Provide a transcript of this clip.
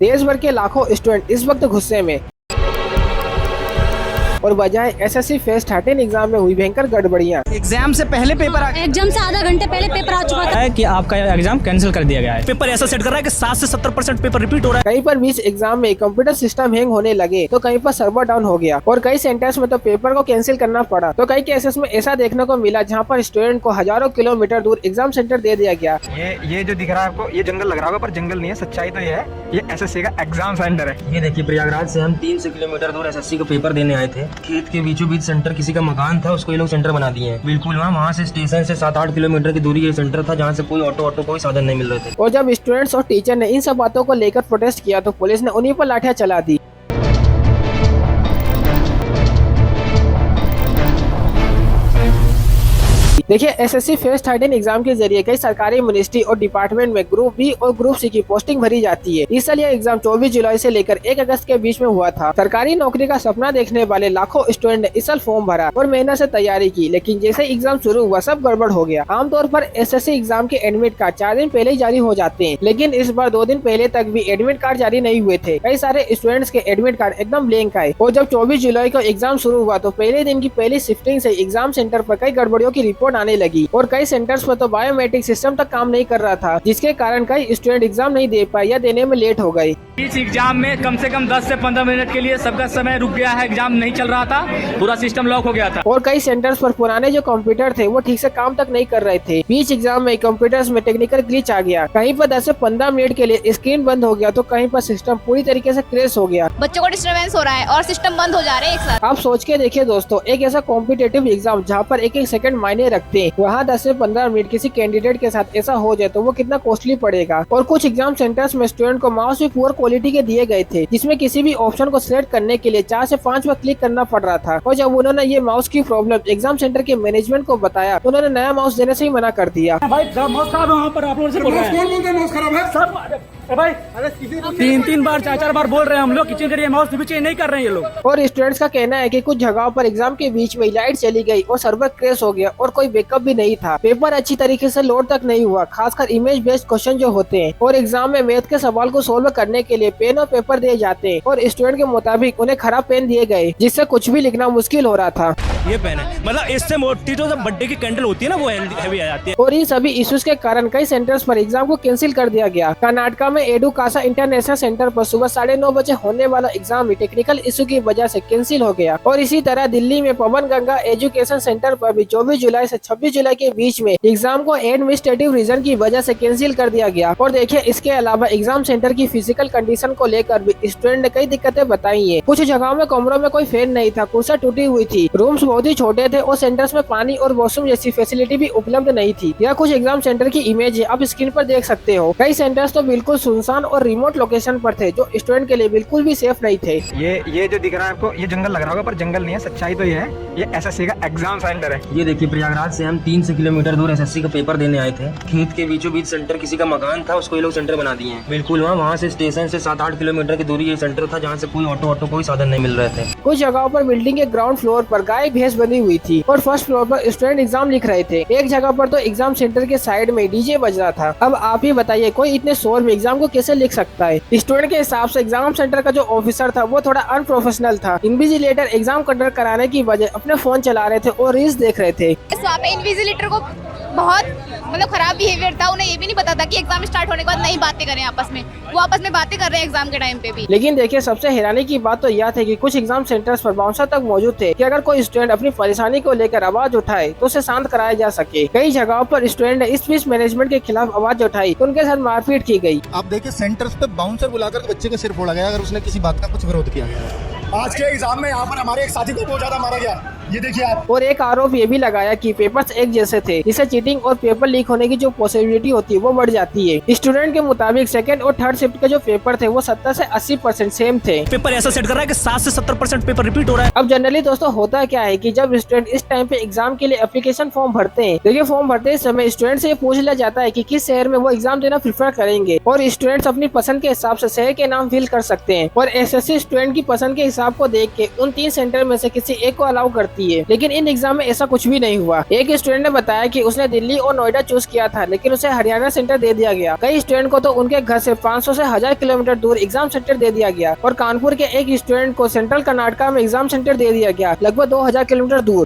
देश भर के लाखों स्टूडेंट इस वक्त गुस्से में और बजाय एसएससी फेज 13 एग्जाम में हुई भयंकर गड़बड़ियां। एग्जाम से पहले पेपर एग्जाम से आधा घंटे पहले पेपर आ चुका था है कि आपका एग्जाम कैंसिल कर दिया गया है। पेपर ऐसा सेट कर रहा है कि 60 से 70% पेपर रिपीट हो रहा है। कहीं पर बीच एग्जाम में कंप्यूटर सिस्टम हैंग होने लगे तो कहीं पर सर्वर डाउन हो गया और कई सेंटर्स में तो पेपर को कैंसिल करना पड़ा। तो कई केसेस में ऐसा देखने को मिला जहाँ पर स्टूडेंट को हजारों किलोमीटर दूर एग्जाम सेंटर दे दिया गया। ये जो दिख रहा है आपको, ये जंगल लग रहा होगा पर जंगल नहीं है। सच्चाई तो ये है, ये एसएससी का एग्जाम सेंटर है। ये देखिए, प्रयागराज से हम 300 किलोमीटर दूर एसएससी का पेपर देने आए थे। खेत के बीचों बीच सेंटर किसी का मकान था, उसको ये लोग सेंटर बना दिए हैं। बिल्कुल वहाँ से स्टेशन से 7-8 किलोमीटर की दूरी ये सेंटर था, जहाँ से कोई ऑटो कोई साधन नहीं मिल रहे थे। और जब स्टूडेंट्स और टीचर ने इन सब बातों को लेकर प्रोटेस्ट किया तो पुलिस ने उन्हीं पर लाठियां चला दी। देखिए, एसएससी फेज 13 एग्जाम के जरिए कई सरकारी मिनिस्ट्री और डिपार्टमेंट में ग्रुप बी और ग्रुप सी की पोस्टिंग भरी जाती है। इस साल यह एग्जाम 24 जुलाई से लेकर 1 अगस्त के बीच में हुआ था। सरकारी नौकरी का सपना देखने वाले लाखों स्टूडेंट ने इस साल फॉर्म भरा और मेहनत से तैयारी की, लेकिन जैसे एग्जाम शुरू हुआ सब गड़बड़ हो गया। आमतौर पर एसएससी एग्जाम के एडमिट कार्ड 4 दिन पहले ही जारी हो जाते हैं, लेकिन इस बार 2 दिन पहले तक भी एडमिट कार्ड जारी नहीं हुए थे। कई सारे स्टूडेंट्स के एडमिट कार्ड एकदम ब्लैंक आए और जब 24 जुलाई को एग्जाम शुरू हुआ तो पहले दिन की पहली शिफ्टिंग से एग्जाम सेंटर पर कई गड़बड़ियों की रिपोर्ट आने लगी और कई सेंटर्स पर तो बायोमेट्रिक सिस्टम तक काम नहीं कर रहा था, जिसके कारण कई स्टूडेंट एग्जाम नहीं दे पाए या देने में लेट हो गए। इस एग्जाम में कम से कम 10 से 15 मिनट के लिए सबका समय रुक गया है। एग्जाम नहीं चल रहा था, पूरा सिस्टम लॉक हो गया था और कई सेंटर्स पर पुराने जो कंप्यूटर थे वो ठीक से काम तक नहीं कर रहे थे। बीच एग्जाम में कंप्यूटर्स में टेक्निकल ग्लिच आ गया, कहीं पर 10 से 15 मिनट के लिए स्क्रीन बंद हो गया तो कहीं पर सिस्टम पूरी तरीके से क्रैश हो गया। बच्चों को डिस्टर्बेंस हो रहा है और सिस्टम बंद हो जा रहे हैं एक साथ। आप सोच के देखिए दोस्तों, एक ऐसा कॉम्पिटेटिव एग्जाम जहाँ पर एक एक सेकंड मायने रखते हैं, वहाँ 10 से 15 मिनट किसी कैंडिडेट के साथ ऐसा हो जाए तो वो कितना कॉस्टली पड़ेगा। और कुछ एग्जाम सेंटर्स में स्टूडेंट को माउस भी पुअर क्वालिटी के दिए गए थे, जिसमें किसी भी ऑप्शन को सिलेक्ट करने के लिए 4 से 5 बार क्लिक करना पड़ रहा था। और जब उन्होंने ये माउस की प्रॉब्लम एग्जाम सेंटर के मैनेजमेंट को बताया तो उन्होंने नया माउस देने से ही मना कर दिया। भाई माउस खराब है, वहाँ पर आप लोग से बोल रहे हैं माउस खराब है सर। भाई 3 बार 4 बार बोल रहे हैं हम लोग किचन के लिए माउस भी चेंज नहीं कर रहे हैं ये लोग। और स्टूडेंट्स का कहना है कि कुछ जगहों पर एग्जाम के बीच में लाइट चली गई और सर्वर क्रैश हो गया और कोई बैकअप भी नहीं था। पेपर अच्छी तरीके से लोड तक नहीं हुआ, खासकर इमेज बेस्ड क्वेश्चन जो होते हैं। और एग्जाम में मैथ के सवाल को सोल्व करने के लिए पेन और पेपर दिए जाते हैं और स्टूडेंट के मुताबिक उन्हें खराब पेन दिए गए, जिससे कुछ भी लिखना मुश्किल हो रहा था। ये पेन है, मतलब इससे मोटी जो बर्थडे की कैंडल होती है ना वो हैवी आ जाती है। और इन सभी इश्यूज के कारण कई सेंटर्स पर एग्जाम को कैंसिल कर दिया गया। कर्नाटका में एडुकासा इंटरनेशनल सेंटर पर सुबह 9:30 बजे होने वाला एग्जाम भी टेक्निकल इशू की वजह से कैंसिल हो गया। और इसी तरह दिल्ली में पवन गंगा एजुकेशन सेंटर पर भी 24 जुलाई से 26 जुलाई के बीच में एग्जाम को एडमिनिस्ट्रेटिव रीजन की वजह से कैंसिल कर दिया गया। और देखिए, इसके अलावा एग्जाम सेंटर की फिजिकल कंडीशन को लेकर भी स्टूडेंट ने कई दिक्कतें बताई है। कुछ जगहों में कमरों में कोई फैन नहीं था, कुर्सियां टूटी हुई थी, रूम्स बहुत ही छोटे थे और सेंटर्स में पानी और वॉशरूम जैसी फैसिलिटी भी उपलब्ध नहीं थी। यह कुछ एग्जाम सेंटर की इमेज है, आप स्क्रीन पर देख सकते हो। कई सेंटर्स तो बिल्कुल सुनसान और रिमोट लोकेशन पर थे, जो स्टूडेंट के लिए बिल्कुल भी सेफ नहीं थे। ये जो दिख रहा है आपको, ये जंगल लग रहा होगा पर जंगल नहीं है। सच्चाई तो ये है, ये एसएससी का एग्जाम सेंटर है। ये देखिए, प्रयागराज से हम 300 किलोमीटर दूर एसएससी का पेपर देने आए थे। खेत के बीचों बीच सेंटर किसी का मकान था, उसको ये लोग सेंटर बना दिए हैं। बिल्कुल वहाँ से स्टेशन से 7-8 किलोमीटर की दूरी ये सेंटर था, जहाँ से कोई ऑटो कोई साधन नहीं मिल रहे थे। कुछ जगहों पर बिल्डिंग के ग्राउंड फ्लोर पर गाय भैंस बनी हुई थी और फर्स्ट फ्लोर पर स्टूडेंट एग्जाम लिख रहे थे। एक जगह पर तो एग्जाम सेंटर के साइड में डीजे बज रहा था। अब आप ही बताइए, कोई इतने शोर में एग्जाम को कैसे लिख सकता है। स्टूडेंट के हिसाब से एग्जाम सेंटर का जो ऑफिसर था वो थोड़ा अनप्रोफेशनल था। इन्विजिलेटर एग्जाम कंडक्ट कराने की वजह अपने फोन चला रहे थे और रील्स देख रहे थे। वहाँ पे इन्विजिलेटर को बहुत खराब बिहेवियर था। उन्हें ये भी नहीं पता था कि एग्जाम स्टार्ट होने के बाद नहीं बातें करें आपस में। वो आपस में बातें कर रहे हैं एग्जाम के टाइम पे भी। लेकिन देखिए, सबसे हैरानी की बात तो यह थी कि कुछ एग्जाम सेंटर्स पर बाउंसर तक मौजूद थे कि अगर कोई स्टूडेंट अपनी परेशानी को लेकर आवाज उठाए तो उसे शांत कराया जा सके। कई जगहों पर स्टूडेंट ने इस फीस मैनेजमेंट के खिलाफ आवाज उठाई तो उनके साथ मारपीट की गई। आप देखिए, सेंटर्स पे बाउंसर बुलाकर बच्चे का सिर फोड़ा गया अगर उसने किसी बात का कुछ विरोध किया गया। आज के एग्जाम में यहाँ पर हमारे एक साथी को बहुत ज्यादा मारा गया, ये देखिए आप। और एक आरोप ये भी लगाया कि पेपर्स एक जैसे थे, जिससे चीटिंग और पेपर लीक होने की जो पॉसिबिलिटी होती है वो बढ़ जाती है। स्टूडेंट के मुताबिक सेकंड और थर्ड शिफ्ट के जो पेपर थे वो 70 से 80% सेम थे। पेपर ऐसा सेट कर रहा है कि 60 से 70% पेपर रिपीट हो रहा है। अब जनरली दोस्तों होता क्या है कि जब स्टूडेंट इस टाइम पे एग्जाम के लिए एप्लीकेशन फॉर्म भरते हैं, देखिए फॉर्म भरते समय स्टूडेंट से पूछ लिया जाता है कि किस शहर में वो एग्जाम देना प्रेफर करेंगे और स्टूडेंट्स अपनी पसंद के हिसाब से शहर के नाम फिल कर सकते हैं। और एसएससी स्टूडेंट की पसंद के हिसाब को देख के उन 3 सेंटर में से किसी एक को अलाउ करती सकती है, लेकिन इन एग्जाम में ऐसा कुछ भी नहीं हुआ। एक स्टूडेंट ने बताया कि उसने दिल्ली और नोएडा चूज किया था, लेकिन उसे हरियाणा सेंटर दे दिया गया। कई स्टूडेंट को तो उनके घर से 500 से 1000 किलोमीटर दूर एग्जाम सेंटर दे दिया गया और कानपुर के एक स्टूडेंट को सेंट्रल कर्नाटका में एग्जाम सेंटर दे दिया गया, लगभग 2000 किलोमीटर दूर।